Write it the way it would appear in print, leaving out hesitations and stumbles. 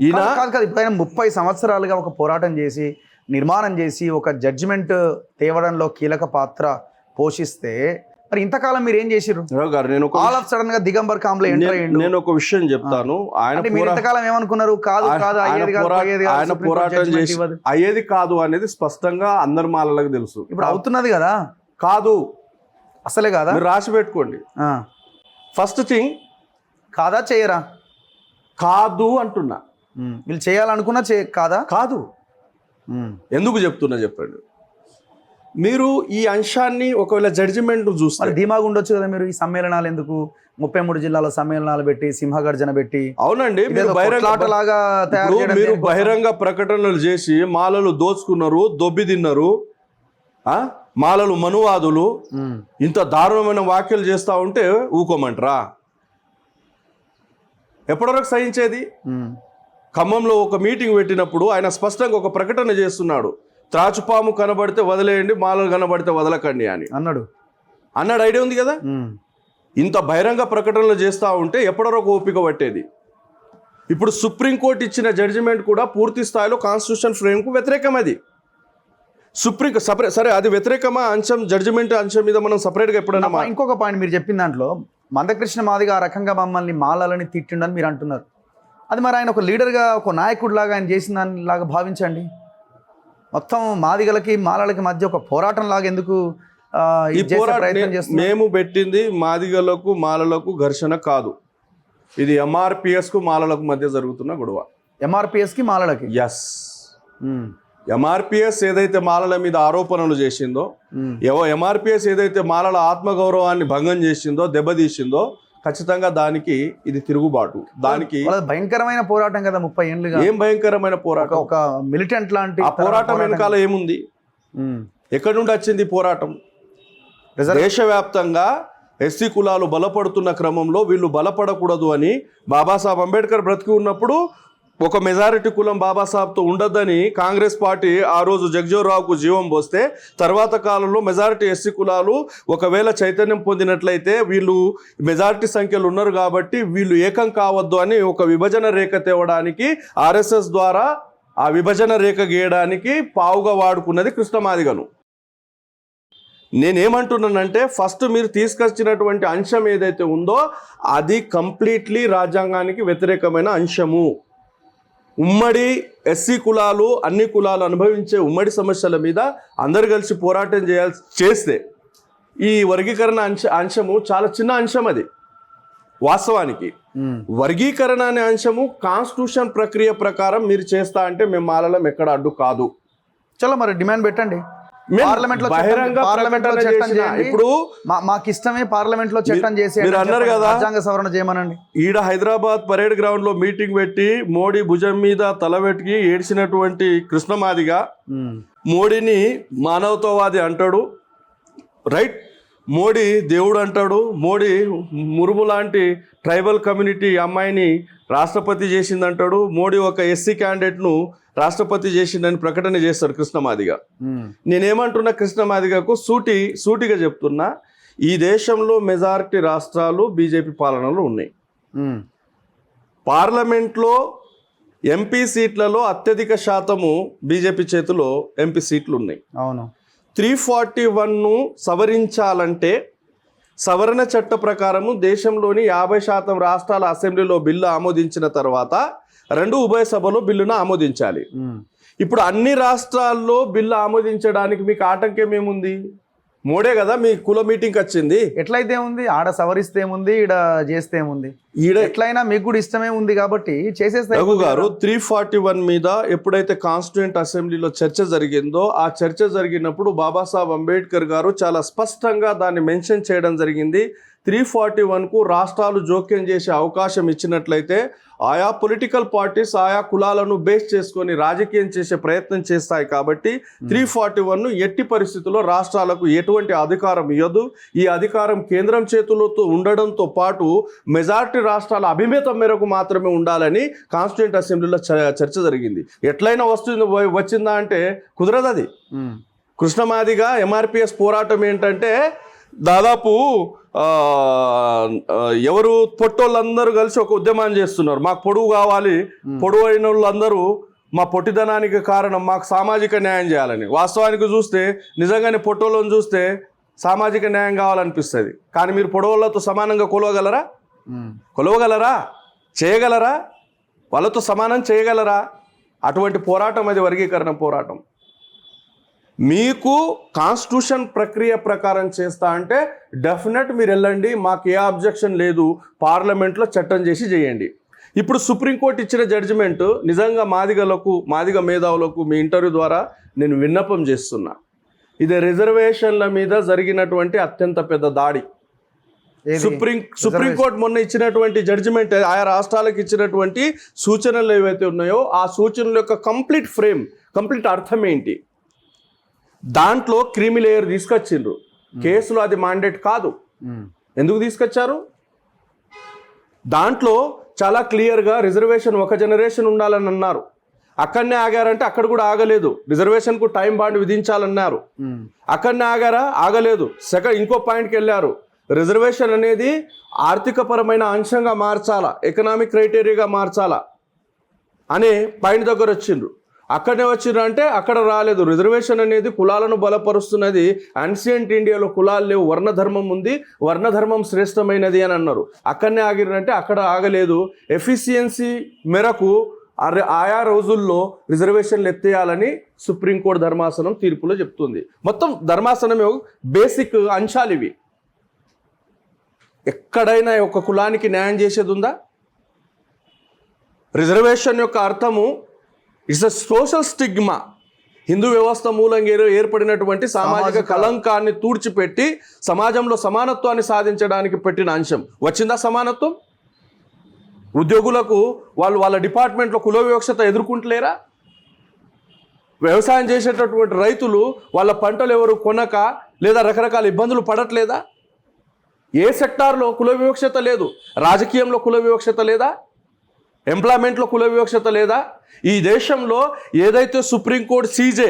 ఈయన కాదు ఇప్పుడు 30 సంవత్సరాలుగా ఒక పోరాటం చేసి నిర్మాణం చేసి ఒక జడ్జిమెంట్ తేవడంలో కీలక పాత్ర పోషిస్తే మరి ఇంతకాలం మీరు ఏం చేసిర్రు? ఆల్ ఆఫ్ సడన్ గా దిగంబర్ కాంబ్లే ఎంటర్ అయ్యిండు. నేను ఒక విషయం చెప్తాను. మీరు ఇంతకాలం ఏమనుకున్నారు? ఆయన పోరాటం చేసి అయ్యేది కాదు అనేది స్పష్టంగా అందరి మాలలకు తెలుసు. ఇప్పుడు అవుతున్నది కదా. కాదు అసలే కాదా? మీరు రాసి పెట్టుకోండి. ఫస్ట్ థింగ్ కాదా చేయరా? కాదు అంటున్నా. వీళ్ళు చేయాలనుకున్నా కాదా? కాదు. ఎందుకు చెప్తున్నా చెప్పండి. మీరు ఈ అంశాన్ని ఒకవేళ జడ్జిమెంట్ చూస్తే ధీమాగా ఉండొచ్చు కదా. మీరు ఈ సమ్మేళనాలు ఎందుకు 33 జిల్లాలో సమ్మేళనాలు పెట్టి సింహగర్జన పెట్టి? అవునండి, మీరు బహిరంగ ప్రకటనలు చేసి మాలలు దోచుకున్నారు, దొబ్బి తిన్నారు, మాలలు మనువాదులు ఇంత దారుణమైన వ్యాఖ్యలు చేస్తా ఉంటే ఊకోమంటారా? ఎప్పటివరకు సహించేది? ఖమ్మంలో ఒక మీటింగ్ పెట్టినప్పుడు ఆయన స్పష్టంగా ఒక ప్రకటన చేస్తున్నాడు. త్రాచుపాము కనబడితే వదిలేయండి, మాలలు కనబడితే వదలకండి అని అన్నాడు. ఐడియా ఉంది కదా. ఇంత బహిరంగ ప్రకటనలు చేస్తూ ఉంటే ఎప్పటివరకు ఓపిక పట్టేది? ఇప్పుడు సుప్రీంకోర్టు ఇచ్చిన జడ్జిమెంట్ కూడా పూర్తి స్థాయిలో కాన్స్టిట్యూషన్ ఫ్రేమ్కు వ్యతిరేకం. అది సరే, అది వ్యతిరేకమా అంశం, జడ్జిమెంట్ అంశం మీద మనం సపరేట్గా ఎప్పుడైనా. ఇంకొక పాయింట్ మీరు చెప్పిన దాంట్లో మందకృష్ణ మాదిగ ఆ రకంగా మమ్మల్ని మాలని తిట్టిండని మీరు అంటున్నారు. అది మరి ఆయన ఒక లీడర్గా, ఒక నాయకుడిలాగా ఆయన చేసిన దానిలాగా భావించండి. మొత్తం మాదిగలకి మాలలకి మధ్య ఒక పోరాటం లాగా ఎందుకు ఈ పోరాటం మేము పెట్టింది? మాదిగలకు మాలలకు ఘర్షణ కాదు, ఇది ఎంఆర్పిఎస్ కు మాలలకు మధ్య జరుగుతున్న గొడవ. ఎంఆర్పిఎస్ కి మాలలకి? ఎస్. ఎంఆర్పిఎస్ ఏదైతే మాలల మీద ఆరోపణలు చేసిందో, ఎంఆర్పిఎస్ ఏదైతే మాలల ఆత్మగౌరవాన్ని భంగం చేసిందో, దెబ్బతీసిందో, ఖచ్చితంగా దానికి ఇది తిరుగుబాటు. దానికి భయంకరమైన పోరాటం కదా 30 ఏళ్ళుగా. ఏం భయంకరమైన పోరాటం? ఒక మిలిటెంట్ లాంటి ఆ పోరాటం వెనకాల ఏముంది? ఎక్కడి నుండి వచ్చింది పోరాటం? దేశవ్యాప్తంగా ఎస్సీ కులాలు బలపడుతున్న క్రమంలో వీళ్ళు బలపడకూడదు అని బాబాసాహెబ్ అంబేద్కర్ బ్రతికి ఉన్నప్పుడు ఒక మెజారిటీ కులం బాబాసాహెబ్తో ఉండొద్దని కాంగ్రెస్ పార్టీ ఆ రోజు జగజీవన్రావుకు జీవం పోస్తే, తర్వాత కాలంలో మెజారిటీ ఎస్సీ కులాలు ఒకవేళ చైతన్యం పొందినట్లయితే వీళ్ళు మెజారిటీ సంఖ్యలు ఉన్నారు కాబట్టి వీళ్ళు ఏకం కావద్దు అని ఒక విభజన రేఖ తేవడానికి ఆర్ఎస్ఎస్ ద్వారా ఆ విభజన రేఖ గీయడానికి పావుగా వాడుకున్నది కృష్ణమాదిగను. నేనేమంటున్నానంటే, ఫస్ట్ మీరు తీసుకొచ్చినటువంటి అంశం ఏదైతే ఉందో అది కంప్లీట్లీ రాజ్యాంగానికి వ్యతిరేకమైన అంశము. ఉమ్మడి ఎస్సీ కులాలు, అన్ని కులాలు అనుభవించే ఉమ్మడి సమస్యల మీద అందరు కలిసి పోరాటం చేస్తే ఈ వర్గీకరణ అంశము చాలా చిన్న అంశం. అది వాస్తవానికి వర్గీకరణ అనే అంశము కాన్స్టిట్యూషన్ ప్రక్రియ ప్రకారం మీరు చేస్తా అంటే మేము మాలలం ఎక్కడ అడ్డు కాదు. చలో మరి డిమాండ్ పెట్టండి. ఇప్పుడు మాకు ఇష్టమే పార్లమెంట్ లో చట్టం చేసి అన్నారు కదా, రాజ్యాంగ సవరణ చేయమనండి. ఈడ హైదరాబాద్ పరేడ్ గ్రౌండ్ లో మీటింగ్ పెట్టి మోడీ భుజం మీద తలబెట్టి ఏడ్చినటువంటి కృష్ణమాదిగ మోడీని మానవతావాది అంటాడు, రైట్? మోడీ దేవుడు అంటాడు. మోడీ ముర్ము లాంటి ట్రైబల్ కమ్యూనిటీ అమ్మాయిని రాష్ట్రపతి చేసిందంటాడు. మోడీ ఒక ఎస్సీ క్యాండిడేట్ను రాష్ట్రపతి చేసిందని ప్రకటన చేస్తాడు కృష్ణమాదిగ. నేనేమంటున్నా, కృష్ణమాదిగకు సూటిగా చెప్తున్నా, ఈ దేశంలో మెజారిటీ రాష్ట్రాలు బీజేపీ పాలనలో ఉన్నాయి. పార్లమెంట్లో ఎంపీ సీట్లలో అత్యధిక శాతము బీజేపీ చేతిలో ఎంపీ సీట్లు ఉన్నాయి. అవును. 341ను సవరించాలంటే సవరణ చట్ట ప్రకారము దేశంలోని 50% రాష్ట్రాల అసెంబ్లీలో బిల్లు ఆమోదించిన తర్వాత 2 ఉభయ సభలో బిల్లును ఆమోదించాలి. ఇప్పుడు అన్ని రాష్ట్రాల్లో బిల్లు ఆమోదించడానికి మీకు ఆటంకం ఏముంది? మోడే కదా మీ కుల మీటింగ్కి వచ్చింది. ఎట్లయితే ఉంది, ఆడ సవరిస్తే ఏముంది, ఈడ చేస్తే ఏముంది? ఈడ ఎట్లయినా మీకు కూడా ఇష్టమే ఉంది కాబట్టి చేసేస్తే. రఘు గారు, 341 మీద ఎప్పుడైతే కాన్స్టిట్యూయెంట్ అసెంబ్లీలో చర్చ జరిగిందో, ఆ చర్చ జరిగినప్పుడు బాబాసాహెబ్ అంబేద్కర్ గారు చాలా స్పష్టంగా దాన్ని మెన్షన్ చేయడం జరిగింది. 341కు రాష్ట్రాలు జోక్యం చేసే అవకాశం ఇచ్చినట్లయితే ఆయా పొలిటికల్ పార్టీస్ ఆయా కులాలను బేస్ చేసుకొని రాజకీయం చేసే ప్రయత్నం చేస్తాయి. కాబట్టి 341ను ఎట్టి పరిస్థితుల్లో రాష్ట్రాలకు ఎటువంటి అధికారం ఇవ్వదు. ఈ అధికారం కేంద్రం చేతులతో ఉండడంతో పాటు మెజారిటీ రాష్ట్రాల అభిమతం మేరకు మాత్రమే ఉండాలని కాన్స్టిట్యూయెంట్ అసెంబ్లీలో చర్చ జరిగింది. ఎట్లయినా వచ్చిందా అంటే కుదరదు. అది కృష్ణమాదిగ ఎంఆర్పిఎస్ పోరాటం ఏంటంటే దాదాపు ఎవరు పొట్టోళ్ళందరూ కలిసి ఒక ఉద్యమాన్ని చేస్తున్నారు. మాకు పొడుగు కావాలి, పొడుగు అయిన వాళ్ళందరూ మా పొట్టిదనానికి కారణం, మాకు సామాజిక న్యాయం చేయాలని. వాస్తవానికి చూస్తే నిజంగానే పొట్టోళ్ళని చూస్తే సామాజిక న్యాయం కావాలనిపిస్తుంది. కానీ మీరు పొడవులతో సమానంగా కొలవగలరా? చేయగలరా? వాళ్ళతో సమానం చేయగలరా? అటువంటి పోరాటం అది వర్గీకరణ పోరాటం. మీకు కాన్స్టిట్యూషన్ ప్రక్రియ ప్రకారం చేస్తా అంటే డెఫినెట్ మీరు వెళ్ళండి, మాకు ఏ అబ్జెక్షన్ లేదు, పార్లమెంట్లో చట్టం చేసి చేయండి. ఇప్పుడు సుప్రీంకోర్టు ఇచ్చిన జడ్జిమెంట్ నిజంగా మాదిగ మేధావులకు మీ ఇంటర్వ్యూ ద్వారా నేను విన్నపం చేస్తున్నా. ఇది రిజర్వేషన్ల మీద జరిగినటువంటి అత్యంత పెద్ద దాడి. సుప్రీంకోర్టు మొన్న ఇచ్చినటువంటి జడ్జిమెంట్, ఆయా రాష్ట్రాలకు ఇచ్చినటువంటి సూచనలు ఏవైతే ఉన్నాయో ఆ సూచనల యొక్క కంప్లీట్ అర్థం ఏంటి? దాంట్లో క్రీమీ లేయర్ తీసుకొచ్చిండ్రు. కేసులో అది మాండేట్ కాదు. ఎందుకు తీసుకొచ్చారు? దాంట్లో చాలా క్లియర్గా రిజర్వేషన్ ఒక జనరేషన్ ఉండాలని అన్నారు. అక్కడనే ఆగారంటే అక్కడ కూడా ఆగలేదు. రిజర్వేషన్కు టైం బాండ్ విధించాలన్నారు. అక్కడనే ఆగలేదు. ఇంకో పాయింట్కి వెళ్ళారు. రిజర్వేషన్ అనేది ఆర్థికపరమైన అంశంగా మార్చాలా, ఎకనామిక్ క్రైటీరియాగా మార్చాలా అనే పాయింట్ దగ్గర వచ్చిండ్రు. అక్కడనే వచ్చిండ్రు అంటే అక్కడ రాలేదు. రిజర్వేషన్ అనేది కులాలను బలపరుస్తున్నది. అన్షియంట్ ఇండియాలో కులాలు లేవు, వర్ణధర్మం ఉంది, వర్ణధర్మం శ్రేష్టమైనది అని అన్నారు. అక్కడనే ఆగిరంటే అక్కడ ఆగలేదు. ఎఫిషియన్సీ మేరకు ఆయా రోజుల్లో రిజర్వేషన్లు ఎత్తేయాలని సుప్రీంకోర్టు ధర్మాసనం తీర్పులో చెప్తుంది. మొత్తం ధర్మాసనం బేసిక్ అంశాలు ఇవి. ఎక్కడైనా ఒక కులానికి న్యాయం చేసేది ఉందా? రిజర్వేషన్ యొక్క అర్థము it's a social stigma. Hindu వ్యవస్థ మూలంగా ఏర్పడినటువంటి సామాజిక కళంకాన్ని తూడ్చిపెట్టి సమాజంలో సమానత్వాన్ని సాధించడానికి పెట్టిన అంశం. వచ్చిందా సమానత్వం? ఉద్యోగులకు వాళ్ళ డిపార్ట్మెంట్లో కుల వివక్షత ఎదుర్కొంటలేరా? వ్యవసాయం చేసేటటువంటి రైతులు వాళ్ళ పంటలు ఎవరు కొనక లేదా రకరకాల ఇబ్బందులు పడట్లేదా? ఏ సెక్టార్లో కుల వివక్షత లేదు? రాజకీయంలో కుల వివక్షత లేదా? ఎంప్లాయ్మెంట్లో కుల వివక్షత లేదా? ఈ దేశంలో ఏదైతే సుప్రీంకోర్టు సీజే